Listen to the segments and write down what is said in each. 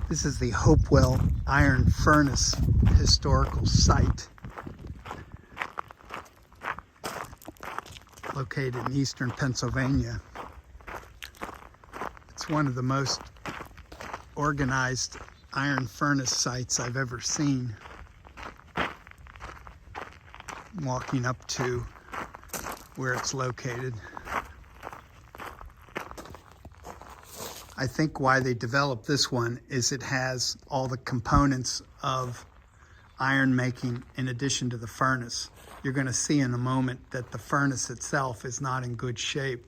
This is the Hopewell Iron Furnace Historical Site, located in eastern Pennsylvania. It's one of the most organized iron furnace sites I've ever seen. I'm walking up to where it's located. I think why they developed this one is it has all the components of iron making in addition to the furnace. You're going to see in a moment that the furnace itself is not in good shape.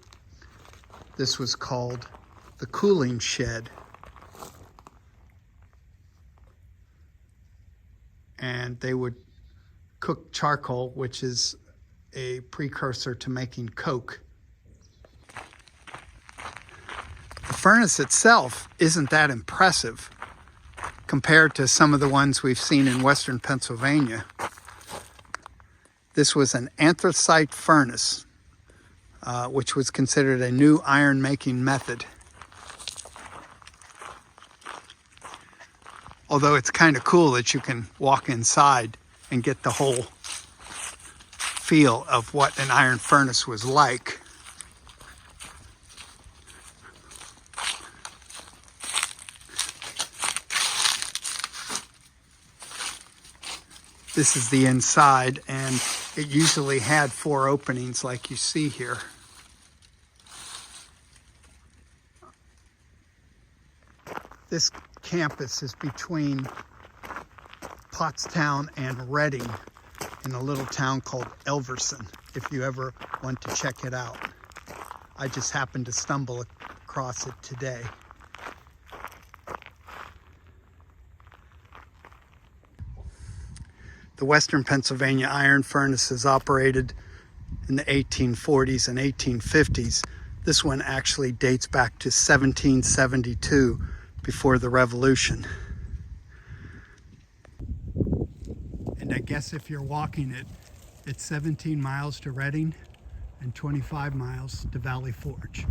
This was called the cooling shed. And they would cook charcoal, which is a precursor to making coke. The furnace itself isn't that impressive compared to some of the ones we've seen in western Pennsylvania. This was an anthracite furnace, which was considered a new iron making method. Although it's kind of cool that you can walk inside and get the whole feel of what an iron furnace was like. This is the inside, and it usually had 4 openings like you see here. This campus is between Pottstown and Reading in a little town called Elverson, if you ever want to check it out. I just happened to stumble across it today. The Western Pennsylvania iron furnaces operated in the 1840s and 1850s. This one actually dates back to 1772, before the Revolution. And I guess if you're walking it, it's 17 miles to Reading and 25 miles to Valley Forge.